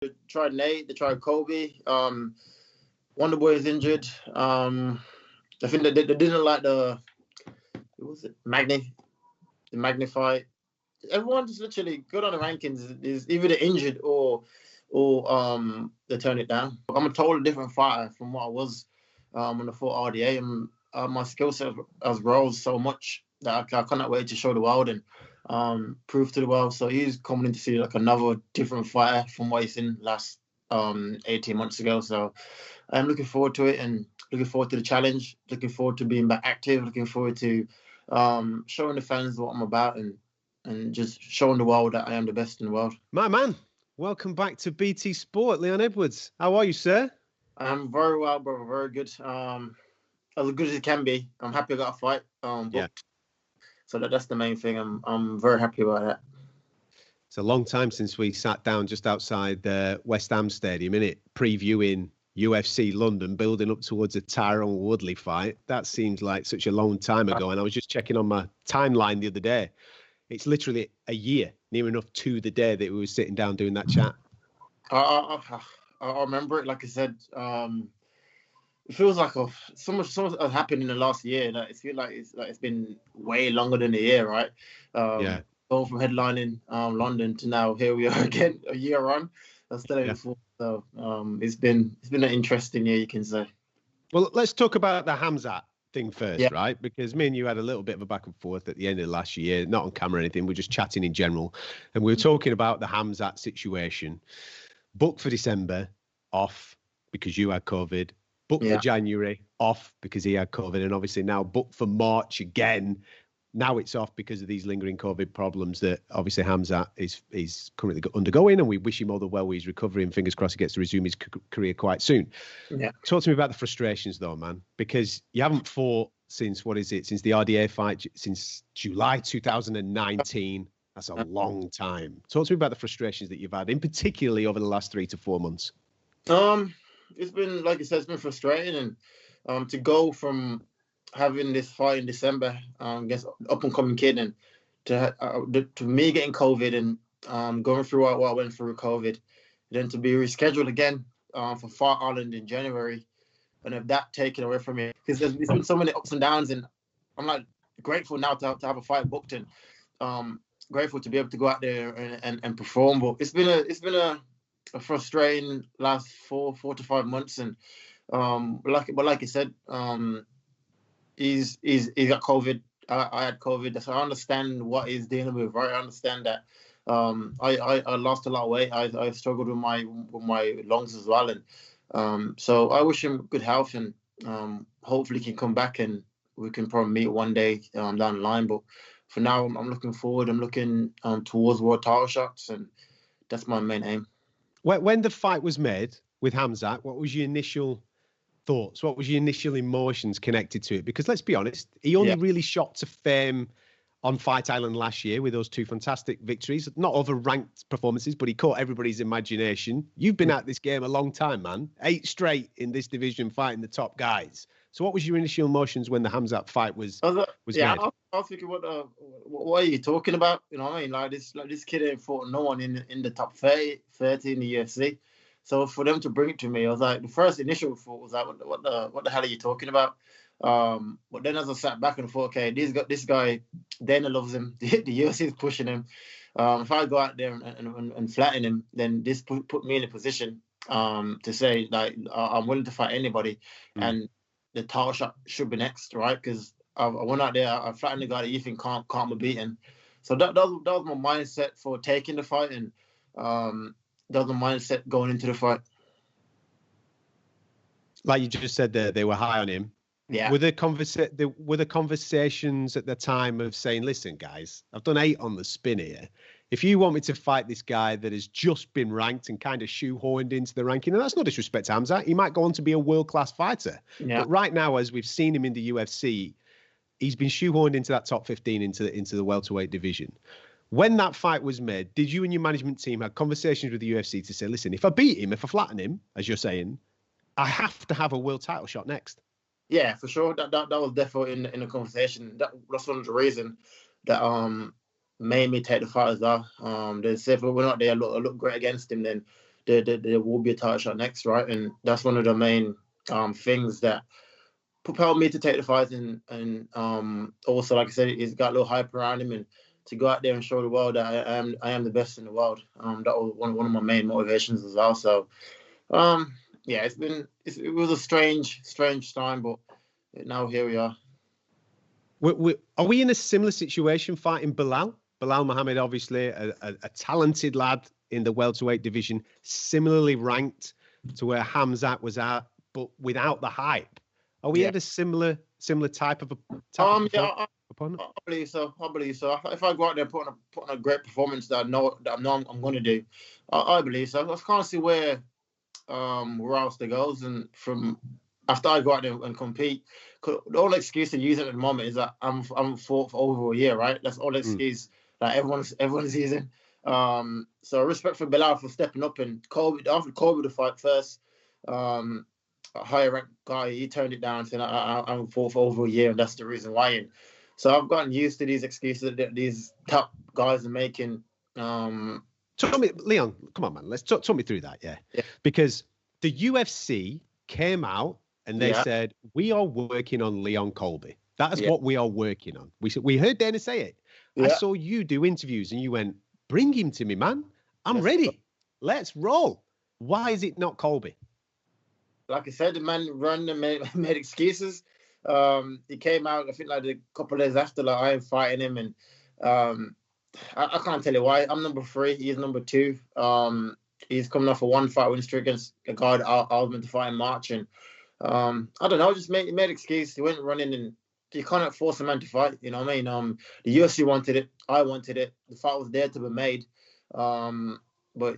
They tried Nate, they tried Colby. Wonder Boy is injured. I think they didn't like the Magni fight. Everyone's literally good on the rankings is either they're injured or they turn it down. I'm a totally different fighter from what I was on the full RDA, and my skill set has grown so much that I cannot wait to show the world and prove to the world. So he's coming in to see like another different fighter from what he's seen last 18 months ago. So I'm looking forward to it and looking forward to the challenge. Looking forward to being back active. Looking forward to showing the fans what I'm about and just showing the world that I am the best in the world. My man, welcome back to BT Sport, Leon Edwards. How are you, sir? I'm very well, brother. Very good. As good as it can be. I'm happy I got a fight booked. Yeah. So that's the main thing. I'm very happy about that. It's a long time since we sat down just outside West Ham Stadium, innit? Previewing UFC London, building up towards a Tyrone Woodley fight. That seems like such a long time ago. And I was just checking on my timeline the other day. It's literally a year, near enough to the day that we were sitting down doing that chat. I remember it. Like I said, it feels like so much has happened in the last year that it feels like it's been way longer than a year, right? Yeah. Going from headlining London to now here we are again, a year on. That's still before. So it's been an interesting year, you can say. Well, let's talk about the Hamzat thing first, right? Because me and you had a little bit of a back and forth at the end of last year, not on camera or anything. We're just chatting in general. And we were talking about the Hamzat situation. Booked for December, off because you had COVID. Booked for January, off because he had COVID. And obviously now booked for March again. Now it's off because of these lingering COVID problems that obviously Hamzat is currently undergoing, and we wish him all the well with his recovery, and fingers crossed he gets to resume his career quite soon. Yeah. Talk to me about the frustrations though, man, because you haven't fought since, since the RDA fight, since July 2019. That's a long time. Talk to me about the frustrations that you've had, in particularly over the last 3 to 4 months. It's been, like I said, it's been frustrating, and to go from having this fight in December against up and coming kid, and to me getting COVID and going through what I went through with COVID, then to be rescheduled again for Fight Island in January, and have that taken away from me, because there's been so many ups and downs, and I'm like grateful now to have a fight booked, and grateful to be able to go out there and perform. But it's been a frustrating last 4 to 5 months, and like I said, he's got COVID. I had COVID, so I understand what he's dealing with, right? I understand that. I lost a lot of weight. I struggled with my lungs as well, and so I wish him good health, and hopefully he can come back and we can probably meet one day down the line. But for now, I'm looking forward. I'm looking towards world title shots, and that's my main aim. When the fight was made with Hamzat, what was your initial thoughts? What was your initial emotions connected to it? Because let's be honest, he only really shot to fame on Fight Island last year with those 2 fantastic victories. Not over-ranked performances, but he caught everybody's imagination. You've been at this game a long time, man. 8 straight in this division fighting the top guys. So what was your initial emotions when the Hamzat fight was made? I was thinking, what are you talking about? You know what I mean? Like this kid ain't fought no one in the top 30 in the UFC. So for them to bring it to me, I was like, the first initial thought was like, what the hell are you talking about? But then as I sat back and thought, okay, this guy, Dana loves him. The UFC is pushing him. If I go out there and flatten him, then this put me in a position to say, like, I'm willing to fight anybody, and the title shot should be next, right? Because I went out there, I flattened the guy that you think can't be beaten. So that was my mindset for taking the fight, and that was my mindset going into the fight. Like you just said, they were high on him. Yeah. Were the conversations at the time of saying, listen, guys, I've done 8 on the spin here. If you want me to fight this guy that has just been ranked and kind of shoehorned into the ranking, and that's no disrespect to Hamzat, he might go on to be a world-class fighter. Yeah. But right now, as we've seen him in the UFC, he's been shoehorned into that top 15 into the welterweight division. When that fight was made, did you and your management team have conversations with the UFC to say, listen, if I beat him, if I flatten him, as you're saying, I have to have a world title shot next? Yeah, for sure. That was definitely in the conversation. That's one of the reasons that made me take the fight as well. They said, if we're not there, look great against him, then there will be a title shot next, right? And that's one of the main things that propelled me to take the fight, and also, like I said, he's got a little hype around him, and to go out there and show the world that I am the best in the world. That was one of my main motivations as well. So yeah, it was a strange time, but now here we are. Are we in a similar situation fighting Belal? Belal Muhammad, obviously a talented lad in the welterweight division, similarly ranked to where Khamzat was at, but without the hype. Are we at a similar type of opponent? I believe so. If I go out there put on a great performance that I know I'm going to do, I believe so. I can't see where else there goes. And from after I go out there and compete, the only excuse to use it at the moment is that I'm fought for over a year, right? That's all the excuse that everyone's using. So respect for Belal for stepping up, and Colby after Colby to fight first. A higher ranked guy, he turned it down, saying I'm fought for over a year, and that's the reason why. And so I've gotten used to these excuses that these top guys are making. Talk me, Leon, come on, man. Let's talk me through that, yeah. Because the UFC came out and they said, we are working on Leon Colby. That is what we are working on. We heard Dana say it. I saw you do interviews and you went, bring him to me, man. I'm ready. Let's roll. Why is it not Colby? Like I said, the man run and made excuses. He came out, I think, like a couple of days after, like, I am fighting him, and I can't tell you why. I'm number 3. He's number 2. He's coming off a 1-fight win streak against a guy that I was meant to fight in March, and I don't know, just made excuse. He went running, and you can't force a man to fight. You know what I mean? The UFC wanted it. I wanted it. The fight was there to be made, but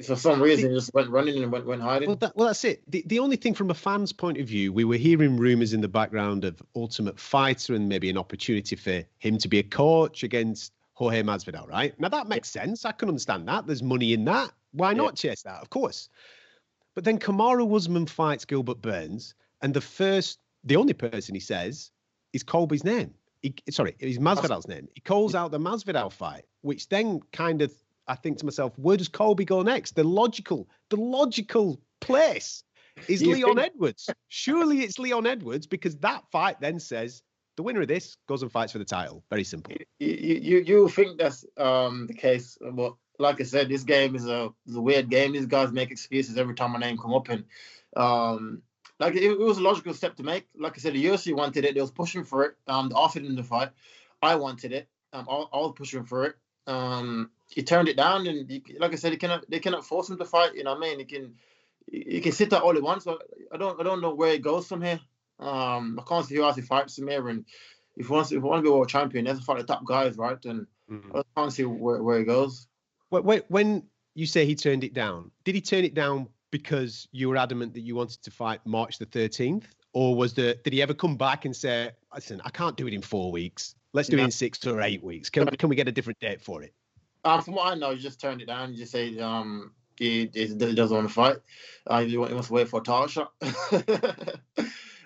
for some reason, he just went running and went hiding. Well, that's it. The only thing from a fan's point of view, we were hearing rumours in the background of Ultimate Fighter and maybe an opportunity for him to be a coach against Jorge Masvidal, right? Now, that makes sense. I can understand that. There's money in that. Why not chase that? Of course. But then Kamaru Usman fights Gilbert Burns, and the only person he says is Colby's name. Is Masvidal's name. He calls out the Masvidal fight, which then kind of, I think to myself, where does Colby go next? The logical place is Leon Edwards. Surely it's Leon Edwards, because that fight then says the winner of this goes and fights for the title. Very simple. You think that's the case, but like I said, this game is a weird game. These guys make excuses every time my name come up, and like it was a logical step to make. Like I said, the UFC wanted it. They was pushing for it. They offered him the fight. I wanted it. I was pushing for it. He turned it down, and like I said, they cannot force him to fight. You know what I mean? He can sit there all he wants. But I don't know where it goes from here. I can't see who else he fights from here. And if he wants to be world champion, he has to fight the top guys, right? And I can't see where it goes. Wait, when you say he turned it down, did he turn it down because you were adamant that you wanted to fight March the 13th, or did he ever come back and say, "Listen, I can't do it in 4 weeks. Let's do it in 6 or 8 weeks. Can we get a different date for it?" From what I know, he just turned it down. He just said he doesn't want to fight. He wants to wait for a title shot.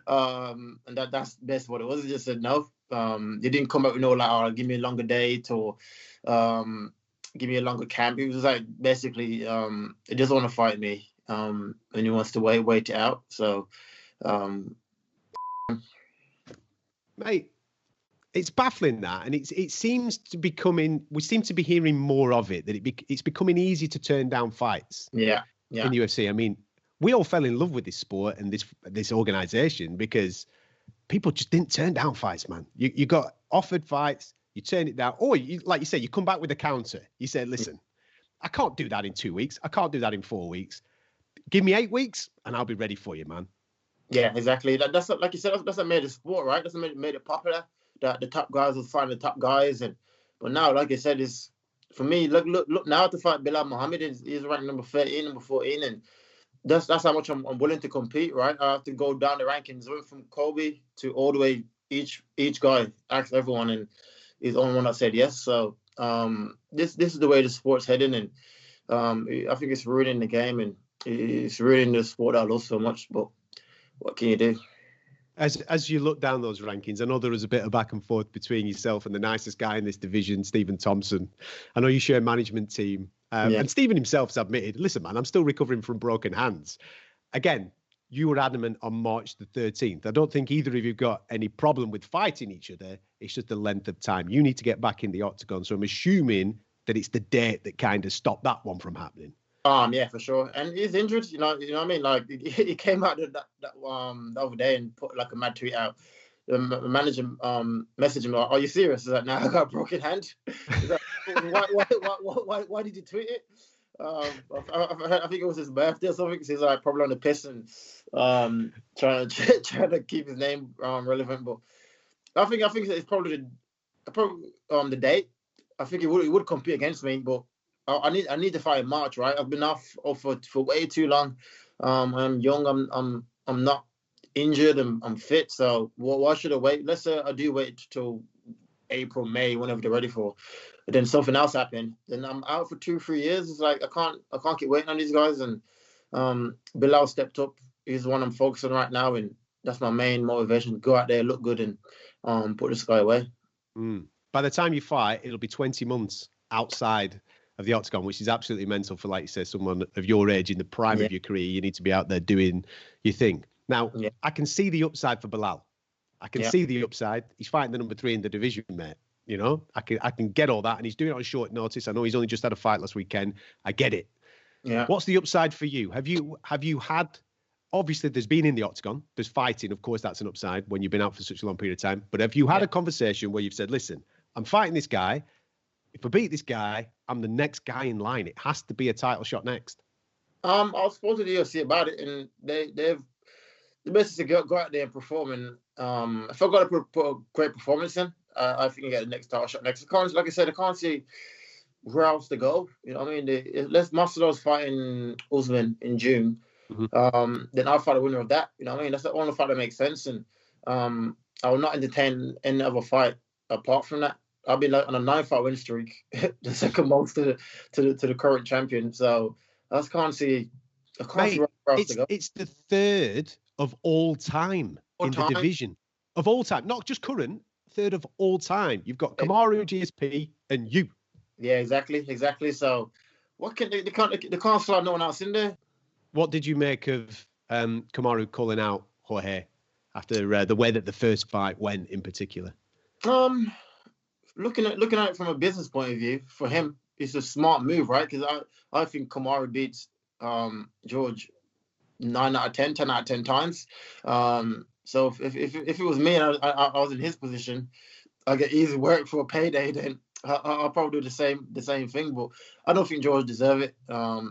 And that's basically what it was. He just said no. He didn't come up with no, like, "Oh, give me a longer date," or give me a longer camp. He was like, basically, he doesn't want to fight me, and he wants to wait it out. So, mate, it's baffling that, and it seems to be coming. We seem to be hearing more of it, that it's becoming easy to turn down fights. Yeah. In UFC, I mean, we all fell in love with this sport and this organization because people just didn't turn down fights, man. You got offered fights, you turn it down, or like you say, you come back with a counter. You said, "Listen, I can't do that in 2 weeks. I can't do that in 4 weeks. Give me 8 weeks, and I'll be ready for you, man." Yeah, exactly. That's like you said. That's what made the sport, right? That's what made it popular. That the top guys was fighting the top guys, but now, like I said, is for me. Look now to fight Belal Muhammad. He's ranked number 13, number 14, and that's how much I'm willing to compete, right? I have to go down the rankings, went from Colby to all the way. Each guy asked everyone, and he's the only one that said yes. So this is the way the sport's heading, and I think it's ruining the game, and it's ruining the sport I love so much. But what can you do? As you look down those rankings, I know there was a bit of back and forth between yourself and the nicest guy in this division, Stephen Thompson. I know you share a management team. And Stephen himself has admitted, listen, man, I'm still recovering from broken hands. Again, you were adamant on March the 13th. I don't think either of you got any problem with fighting each other. It's just the length of time. You need to get back in the octagon. So I'm assuming that it's the date that kind of stopped that one from happening. Yeah, for sure. And he's injured, you know what I mean? Like, he came out the other day and put like a mad tweet out. The manager messaged him like, "Are you serious?" He's like, "No, I got a broken hand." He's like, why did you tweet it? I think it was his birthday or something. So he's like probably on the piss and trying to keep his name relevant. But I think it's probably the date. I think he would compete against me, but I need to fight in March, right? I've been off for way too long. I'm young. I'm not injured. I'm fit. So why should I wait? Let's say I do wait till April, May, whenever they're ready for. But then something else happened. Then I'm out for 2-3 years. It's like I can't keep waiting on these guys. And Belal stepped up. He's the one I'm focusing on right now, and that's my main motivation: go out there, look good, and put this guy away. By the time you fight, it'll be 20 months outside of the octagon, which is absolutely mental for, like you said, someone of your age in the prime of your career. You need to be out there doing your thing. Now, I can see the upside for Belal. I can see the upside. He's fighting the number 3 in the division, mate. You know, I can get all that, and he's doing it on short notice. I know he's only just had a fight last weekend. I get it. Yeah. What's the upside for you? Have you had? Obviously, there's been in the octagon. There's fighting. Of course, that's an upside when you've been out for such a long period of time. But have you had a conversation where you've said, "Listen, I'm fighting this guy. If I beat this guy, I'm the next guy in line. It has to be a title shot next." I was supposed to the UFC about it, and they've basically go out there and perform. And if I got to put a great performance in, I think I get the next title shot next. Like I said, I can't see where else to go. You know what I mean? Let's Masvidal's fighting Usman in June. Then I'll fight the winner of that. You know what I mean? That's the only fight that makes sense. And I will not entertain any other fight apart from that. I've been like on a 9-fight win streak, the second most to the current champion. So I just can't see. I can't see where else to go. It's the 3rd of all time in the division of all time, not just current. 3rd of all time. You've got Kamaru, GSP, and you. Yeah, exactly. So what can they can't slot no one else in there. What did you make of Kamaru calling out Jorge after the way that the first fight went in particular? Looking at it from a business point of view, for him, it's a smart move, right? Because I think Kamaru beats George 9 out of 10, 10 out of 10 times. So if it was me and I was in his position, I get easy work for a payday, then I'll probably do the same thing. But I don't think George deserves it. I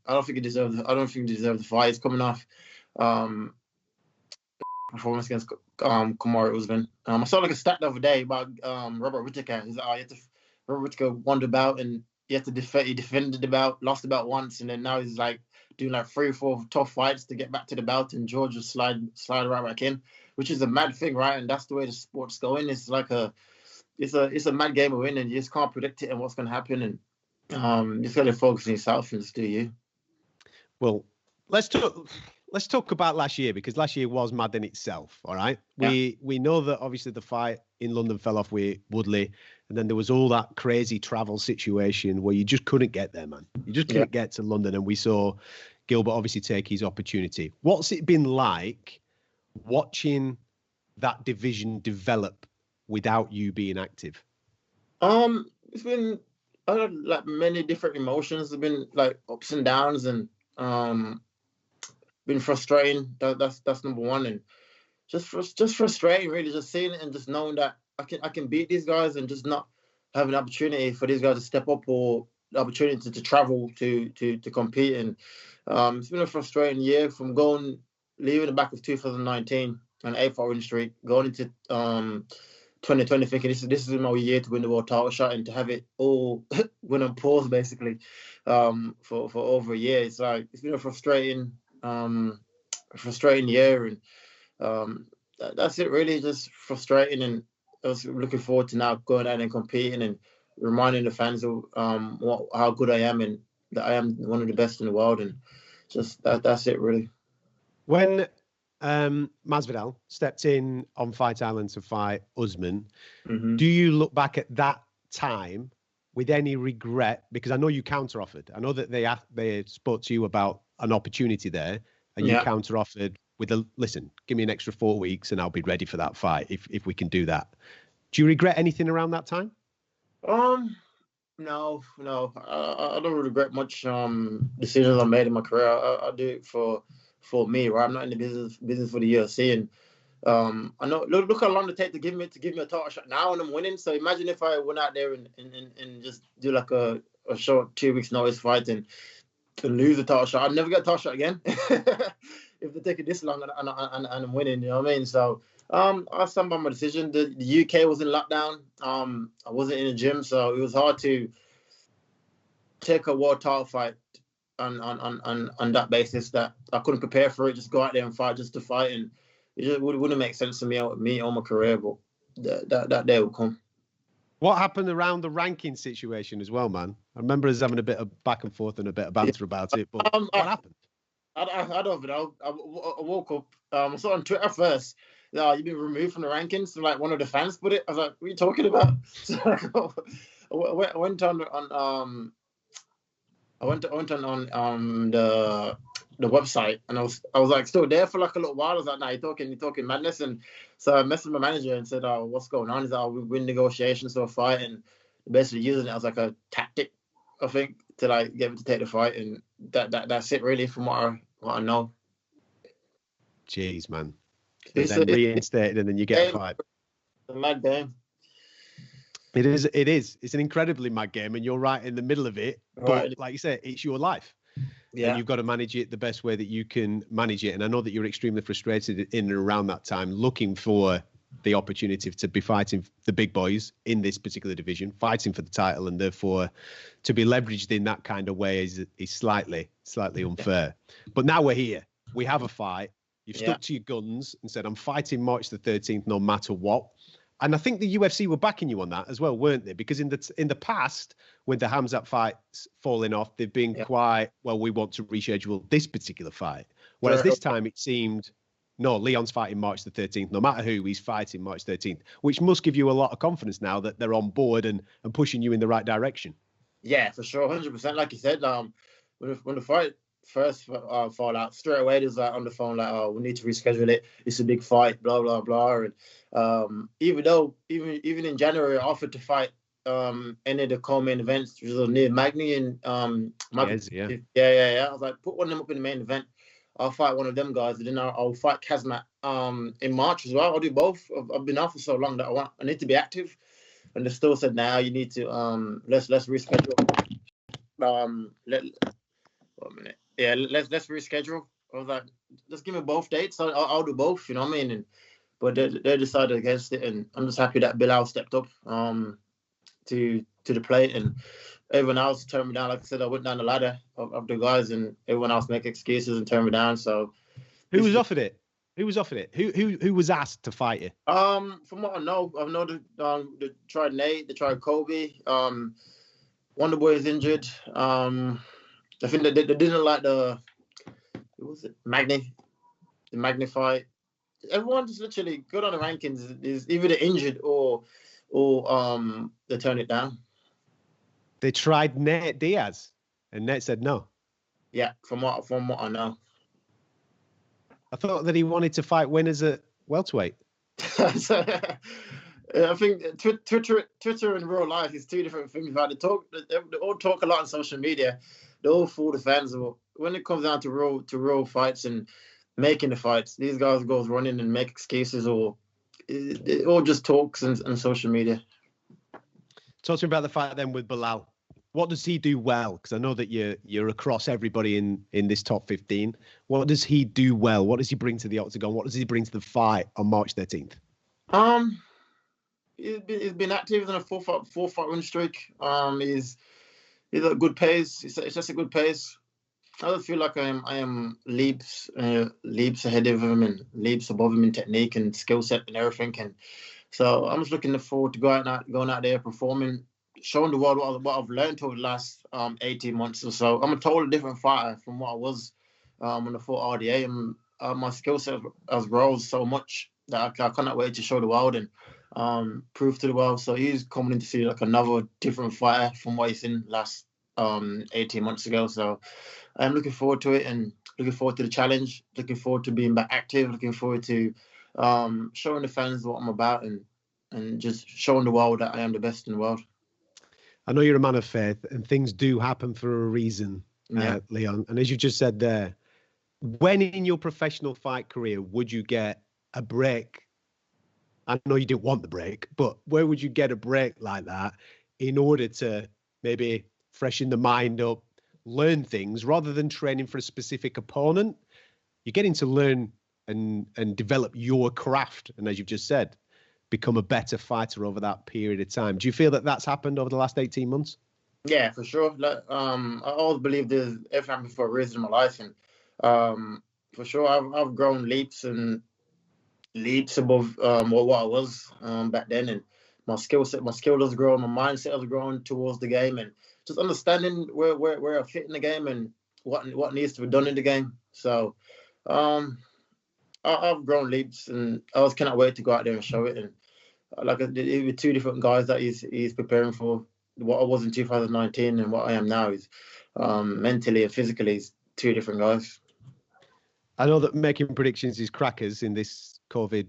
don't think he deserves the fight. He's coming off performance against Kamaru Usman. I saw like a stat the other day about Robert Whittaker. He's like, Robert Whittaker won the bout and he defended the bout, lost the bout once, and then now he's like doing like 3 or 4 tough fights to get back to the bout, and George just slide right back in, which is a mad thing, right? And that's the way the sport's going. It's like it's a mad game of winning. You just can't predict it and what's going to happen, and you just got to focus on yourself and just do you. Well, let's talk about last year, because last year was mad in itself. All right, we know that obviously the fight in London fell off with Woodley, and then there was all that crazy travel situation where you just couldn't get there, man. You just couldn't get to London, and we saw Gilbert obviously take his opportunity. What's it been like watching that division develop without you being active? It's been like many different emotions. There's been like ups and downs, and been frustrating. That's number one, and just frustrating, really, just seeing it and just knowing that I can beat these guys and just not have an opportunity for these guys to step up or the opportunity to travel to compete. And it's been a frustrating year from leaving the back of 2019 an 8-fight win streak, going into 2020 thinking this is my year to win the world title shot, and to have it all win on pause basically for over a year. It's been a frustrating year, and that's it really, just frustrating. And I was looking forward to now going out and competing and reminding the fans of how good I am, and that I am one of the best in the world, and just that's it really. When Masvidal stepped in on Fight Island to fight Usman, do you look back at that time with any regret? Because I know you counter-offered. I know that they spoke to you about an opportunity there, and you counter-offered with listen, give me an extra 4 weeks and I'll be ready for that fight if we can do that. Do you regret anything around that time? No. I don't regret much decisions I made in my career. I do it for me, right? I'm not in the business for the UFC, and I know look how long it take to give me a title shot now, and I'm winning. So imagine if I went out there and just do like a short 2 weeks notice fight and lose a title shot. I'd never get a title shot again if they take it this long and I'm winning. You know what I mean? So I stand by my decision. The UK was in lockdown. I wasn't in the gym, so it was hard to take a world title fight on that basis that I couldn't prepare for it. Just go out there and fight just to fight, and it just wouldn't make sense to me or my career. But that day will come. What happened around the ranking situation as well, man? I remember us having a bit of back and forth and a bit of banter about it. But what happened? I don't know. I woke up. I saw on Twitter first. You've been removed from the rankings. So like one of the fans put it. I was like, "What are you talking about?" So I went on the website, and I was like still there for like a little while. I was like, "Nah, you're talking madness." And so I messaged my manager and said, "Oh, what's going on?" He's like, "We're in negotiations for a fight," and basically using it as like a tactic, I think, to like get me to take the fight, and that's it really from what I know. Jeez, man. And then reinstated, and then you get a fight. It's a mad game. It is. It's an incredibly mad game, and you're right in the middle of it. Right. But like you said, it's your life. Yeah. And you've got to manage it the best way that you can manage it. And I know that you're extremely frustrated in and around that time, looking for the opportunity to be fighting the big boys in this particular division, fighting for the title, and therefore to be leveraged in that kind of way is slightly unfair. But now we're here. We have a fight. You've stuck to your guns and said, I'm fighting March the 13th no matter what. And I think the UFC were backing you on that as well, weren't they? Because in the past, when the Khamzat fights falling off, they've been quite, well, we want to reschedule this particular fight. Whereas this time it seemed, no, Leon's fighting March the 13th. No matter who, he's fighting March 13th, which must give you a lot of confidence now that they're on board and pushing you in the right direction. Yeah, for sure. 100%. Like you said, when the fight first fall out, straight away there's like on the phone like, oh, we need to reschedule it, it's a big fight, blah blah blah. And even in January I offered to fight any of the co-main events, which was near Magny and Diaz, I was like, put one of them up in the main event, I'll fight one of them guys, and then I'll fight Kazmat in March as well. I'll do both. I've been out for so long that I need to be active, and they still said now you need to let's reschedule. One minute. Yeah, let's reschedule. I was like, just give me both dates. I'll do both. You know what I mean? But they decided against it, and I'm just happy that Belal stepped up to the plate, and everyone else turned me down. Like I said, I went down the ladder of the guys, and everyone else make excuses and turn me down. So, who was offered it? Who was asked to fight you? From what I know they tried Nate, they tried Colby. Wonderboy is injured. I think they didn't like the Magny fight. Everyone just literally good on the rankings is either they're injured or they turn it down. They tried Nate Diaz, and Nate said no. Yeah, from what I know. I thought that he wanted to fight winners at welterweight. I think Twitter and real life is two different things. Right? They all talk a lot on social media. They all fool the fans. When it comes down to real fights and making the fights, these guys go running and make excuses, or it all just talks and social media. Talk to me about the fight then with Belal. What does he do well? Because I know that you're across everybody in this top 15. What does he do well? What does he bring to the octagon? What does he bring to the fight on March 13th? He's been active in a four fight win streak. He's at a good pace. It's just a good pace. I don't feel like I am leaps ahead of him and leaps above him in technique and skill set and everything. And so I'm just looking forward to going out there, performing, showing the world what I've learned over the last 18 months or so. I'm a totally different fighter from what I was when I fought RDA, and my skill set has grown so much that I cannot wait to show the world. And prove to the world. So he's coming in to see like another different fighter from what he's seen last 18 months ago. So I'm looking forward to it and looking forward to the challenge. Looking forward to being back active. Looking forward to showing the fans what I'm about and just showing the world that I am the best in the world. I know you're a man of faith, and things do happen for a reason, Leon. And as you just said there, when in your professional fight career would you get a break? I know you didn't want the break, but where would you get a break like that in order to maybe freshen the mind up, learn things rather than training for a specific opponent? You're getting to learn and develop your craft. And as you've just said, become a better fighter over that period of time. Do you feel that that's happened over the last 18 months? Yeah, for sure. Like, I always believe there's everything happened for a reason in my life. And for sure, I've grown leaps above what I was back then, and my skill has grown, my mindset has grown towards the game, and just understanding where I fit in the game and what needs to be done in the game. So I've grown leaps, and I just cannot wait to go out there and show it. And like it with two different guys that he's preparing for. What I was in 2019 and what I am now is mentally and physically is two different guys. I know that making predictions is crackers in this COVID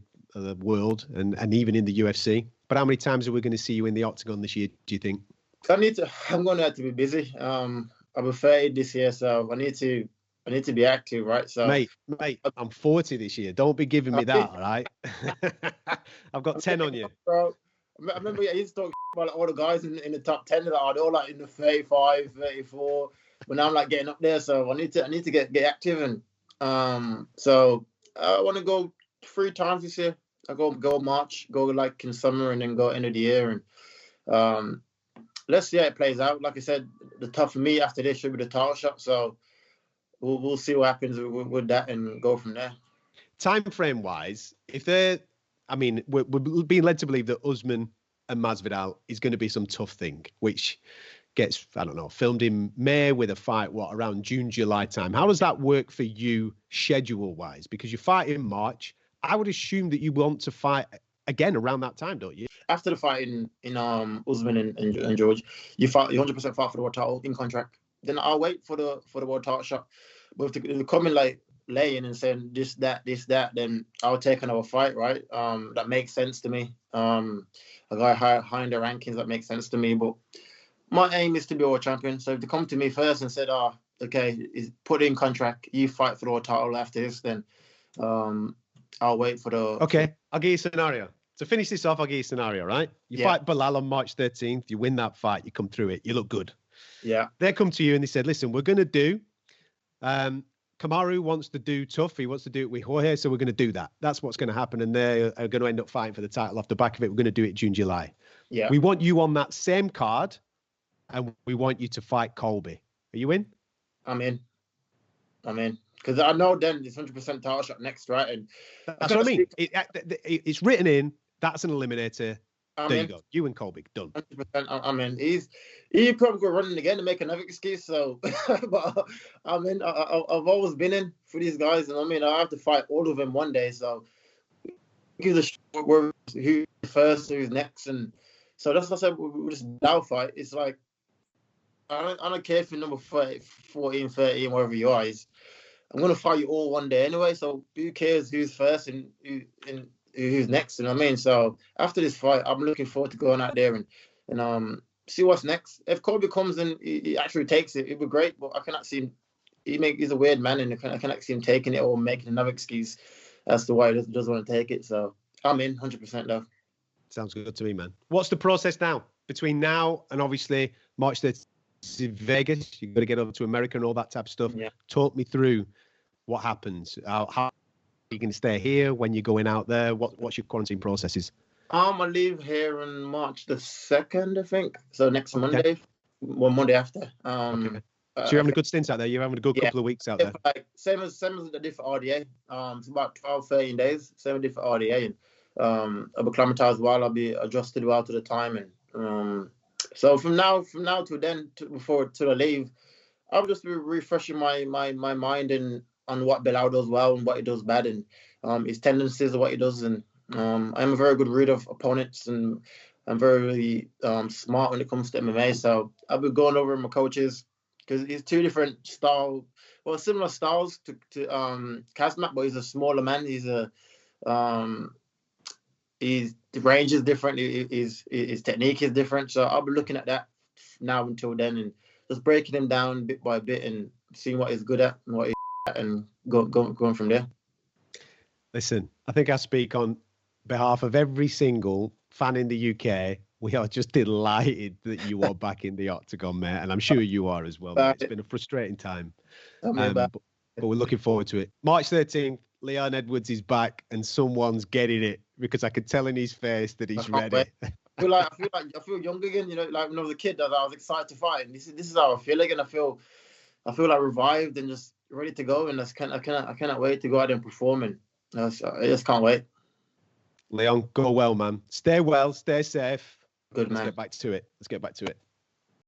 world and even in the UFC. But how many times are we going to see you in the octagon this year, do you think? I'm going to have to be busy. I'm 30 this year, so I need to be active, right? So, mate, I'm 40 this year. Don't be giving me that, all right? I've got 10 on you. Bro, I remember I used to talk about like, all the guys in the top 10 that are all like in the 35, 34. But now I'm like getting up there, so I need to get active, and so I want to go 3 times this year. I go March, go like in summer, and then go end of the year, and let's see how it plays out. Like I said, the tough for me after this should be the title shot. So we'll see what happens with that and go from there. Time frame wise, we're being led to believe that Usman and Masvidal is going to be some tough thing, which gets, I don't know, filmed in May with a fight, around June, July time. How does that work for you schedule wise? Because you fight in March. I would assume that you want to fight again around that time, don't you? After the fight in Usman and George, you 100% fight for the world title in contract. Then I'll wait for the world title shot. But if they come in like laying and saying this, that, then I'll take another fight, right? That makes sense to me. A guy high in the rankings, that makes sense to me. But my aim is to be world champion. So if they come to me first and said, okay, is put in contract, you fight for the world title after this, then I'll wait for the... Okay, I'll give you a scenario. To finish this off, I'll give you a scenario, right? You fight Belal on March 13th, you win that fight, you come through it, you look good. Yeah. They come to you and they said, listen, we're going to do... Kamaru wants to do tough. He wants to do it with Jorge, so we're going to do that. That's what's going to happen, and they are going to end up fighting for the title off the back of it. We're going to do it June, July. Yeah. We want you on that same card, and we want you to fight Colby. Are you in? I'm in. Because I know then it's 100% title shot next, right? And that's what I mean. It's written in. That's an eliminator. There you go. You and Colby, done. 100%. I'm in. He probably go running again to make another excuse. So, but I'm in. I've always been in for these guys, and I have to fight all of them one day. So, give the who's first, who's next, and so that's what I said. We just now fight. It's like I don't care if you're number 14, 13, wherever you are. I'm gonna fight you all one day anyway. So who cares who's first and who's next? You know what I mean? So after this fight, I'm looking forward to going out there and see what's next. If Colby comes and he actually takes it, it'd be great. But I cannot see him. He's a weird man, and I cannot see him taking it or making another excuse as to why he doesn't want to take it. So I'm in 100% though. Sounds good to me, man. What's the process now between now and obviously March 30th in Vegas? You've got to get over to America and all that type of stuff. Yeah. Talk me through what happens. How are you going to stay here when you're going out there? What's your quarantine processes? I leave here on March the 2nd, I think. So next Monday, Monday after. Okay. So you're having a good stint out there. You're having a good couple of weeks out there. Like same as I did for RDA. It's about 12, 13 days. Same as I did for RDA, and I'll be acclimatized well. I'll be adjusted well to the time, and so from now to then before I leave, I'll just be refreshing my mind and on what Belal does well and what he does bad, and his tendencies of what he does, and I'm a very good reader of opponents, and I'm very smart when it comes to MMA. So I've been going over my coaches because he's two different similar styles to Kazmat, but he's a smaller man. The range is different. His technique is different. So I'll be looking at that now until then, and just breaking him down bit by bit and seeing what he's good at and what he's at, and going from there. Listen, I think I speak on behalf of every single fan in the UK. We are just delighted that you are back in the octagon, mate, and I'm sure you are as well, mate. It's been a frustrating time, but we're looking forward to it. March 13th, Leon Edwards is back, and someone's getting it, because I could tell in his face that he's ready. I feel young again. You know, like when I was a kid, I was excited to fight. And this is how I feel again. I feel like revived and just ready to go. And I cannot wait to go out and perform. And I just can't wait. Leon, go well, man. Stay well, stay safe. Good, man. Let's get back to it.